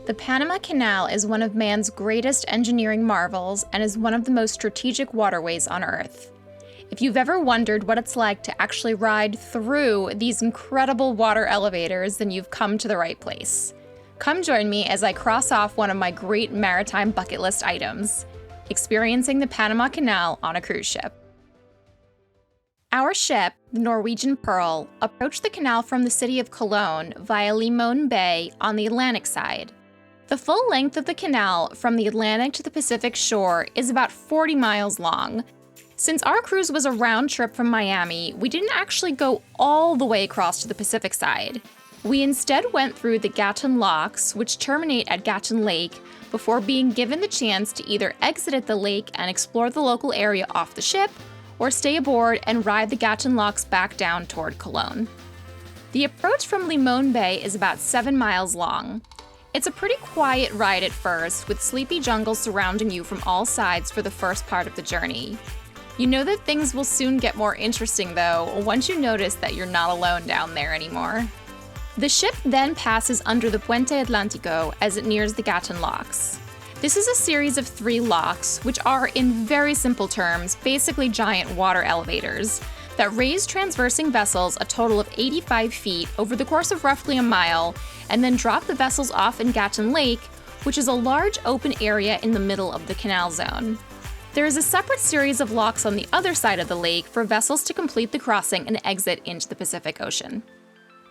The Panama Canal is one of man's greatest engineering marvels and is one of the most strategic waterways on Earth. If you've ever wondered what it's like to actually ride through these incredible water elevators, then you've come to the right place. Come join me as I cross off one of my great maritime bucket list items, experiencing the Panama Canal on a cruise ship. Our ship, the Norwegian Pearl, approached the canal from the city of Cologne via Limon Bay on the Atlantic side. The full length of the canal from the Atlantic to the Pacific shore is about 40 miles long. Since our cruise was a round trip from Miami, we didn't actually go all the way across to the Pacific side. We instead went through the Gatun locks, which terminate at Gatun Lake, before being given the chance to either exit at the lake and explore the local area off the ship, or stay aboard and ride the Gatun locks back down toward Cologne. The approach from Limon Bay is about 7 miles long. It's a pretty quiet ride at first, with sleepy jungles surrounding you from all sides for the first part of the journey. You know that things will soon get more interesting though, once you notice that you're not alone down there anymore. The ship then passes under the Puente Atlántico as it nears the Gatun locks. This is a series of 3 locks, which are, in very simple terms, basically giant water elevators that raise transversing vessels a total of 85 feet over the course of roughly a mile, and then drop the vessels off in Gatun Lake, which is a large open area in the middle of the canal zone. There is a separate series of locks on the other side of the lake for vessels to complete the crossing and exit into the Pacific Ocean.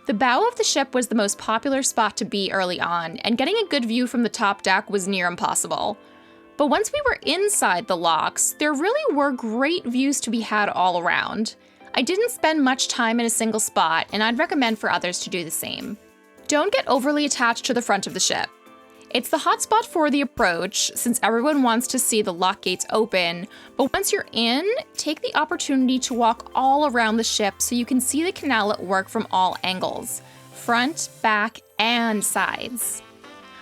The bow of the ship was the most popular spot to be early on, and getting a good view from the top deck was near impossible. But once we were inside the locks, there really were great views to be had all around. I didn't spend much time in a single spot, and I'd recommend for others to do the same. Don't get overly attached to the front of the ship. It's the hotspot for the approach, since everyone wants to see the lock gates open, but once you're in, take the opportunity to walk all around the ship so you can see the canal at work from all angles, front, back, and sides.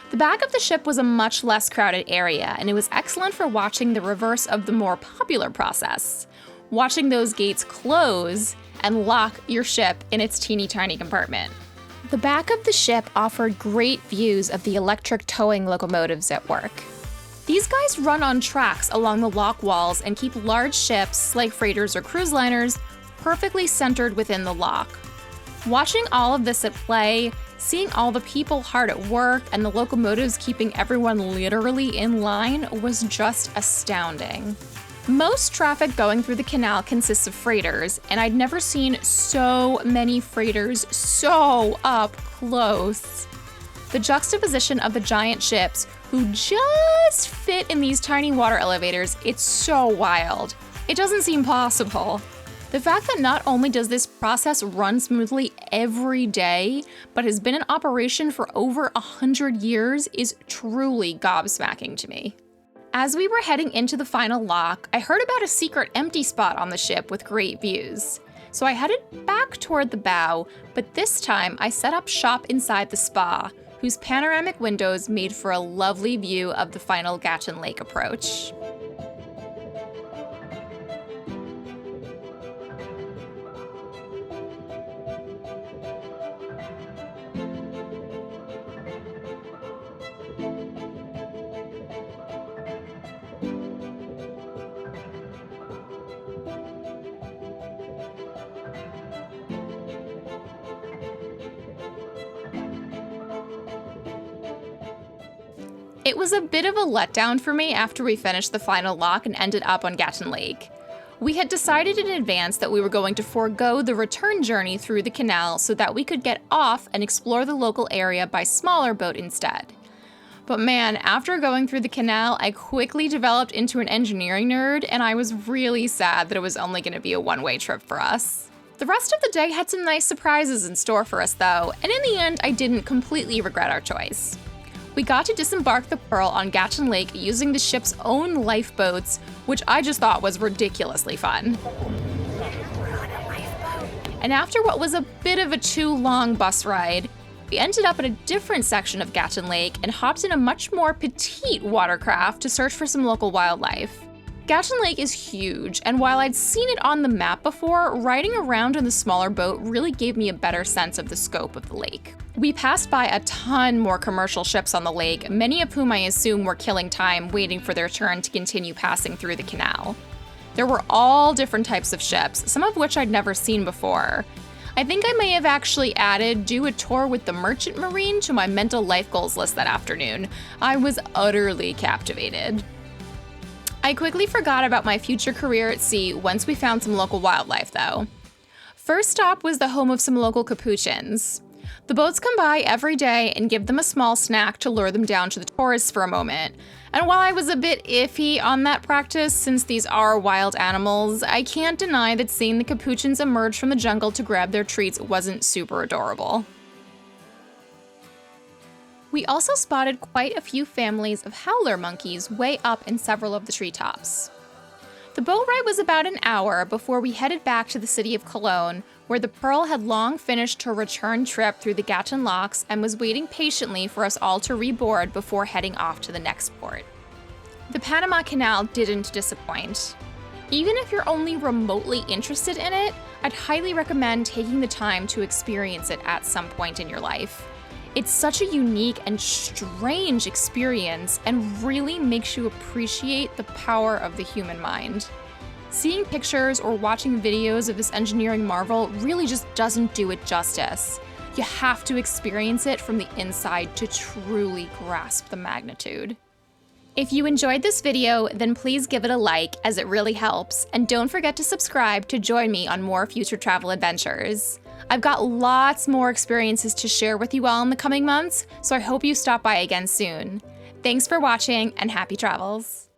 The back of the ship was a much less crowded area, and it was excellent for watching the reverse of the more popular process, watching those gates close and lock your ship in its teeny tiny compartment. The back of the ship offered great views of the electric towing locomotives at work. These guys run on tracks along the lock walls and keep large ships, like freighters or cruise liners, perfectly centered within the lock. Watching all of this at play, seeing all the people hard at work, and the locomotives keeping everyone literally in line was just astounding. Most traffic going through the canal consists of freighters, and I'd never seen so many freighters so up close. The juxtaposition of the giant ships, who just fit in these tiny water elevators, it's so wild. It doesn't seem possible. The fact that not only does this process run smoothly every day, but has been in operation for over 100 years is truly gobsmacking to me. As we were heading into the final lock, I heard about a secret empty spot on the ship with great views. So I headed back toward the bow, but this time I set up shop inside the spa, whose panoramic windows made for a lovely view of the final Gatun Lake approach. It was a bit of a letdown for me after we finished the final lock and ended up on Gatun Lake. We had decided in advance that we were going to forego the return journey through the canal so that we could get off and explore the local area by smaller boat instead. But man, after going through the canal, I quickly developed into an engineering nerd, and I was really sad that it was only going to be a one-way trip for us. The rest of the day had some nice surprises in store for us though, and in the end, I didn't completely regret our choice. We got to disembark the Pearl on Gatun Lake using the ship's own lifeboats, which I just thought was ridiculously fun. And after what was a bit of a too long bus ride, we ended up at a different section of Gatun Lake and hopped in a much more petite watercraft to search for some local wildlife. Gatun Lake is huge, and while I'd seen it on the map before, riding around in the smaller boat really gave me a better sense of the scope of the lake. We passed by a ton more commercial ships on the lake, many of whom I assume were killing time waiting for their turn to continue passing through the canal. There were all different types of ships, some of which I'd never seen before. I think I may have actually added do a tour with the Merchant Marine to my mental life goals list that afternoon. I was utterly captivated. I quickly forgot about my future career at sea once we found some local wildlife, though. First stop was the home of some local capuchins. The boats come by every day and give them a small snack to lure them down to the tourists for a moment. And while I was a bit iffy on that practice, since these are wild animals, I can't deny that seeing the capuchins emerge from the jungle to grab their treats wasn't super adorable. We also spotted quite a few families of howler monkeys way up in several of the treetops. The boat ride was about an hour before we headed back to the city of Cologne, where the Pearl had long finished her return trip through the Gatun locks and was waiting patiently for us all to reboard before heading off to the next port. The Panama Canal didn't disappoint. Even if you're only remotely interested in it, I'd highly recommend taking the time to experience it at some point in your life. It's such a unique and strange experience and really makes you appreciate the power of the human mind. Seeing pictures or watching videos of this engineering marvel really just doesn't do it justice. You have to experience it from the inside to truly grasp the magnitude. If you enjoyed this video, then please give it a like, as it really helps, and don't forget to subscribe to join me on more future travel adventures. I've got lots more experiences to share with you all in the coming months, so I hope you stop by again soon. Thanks for watching, and happy travels!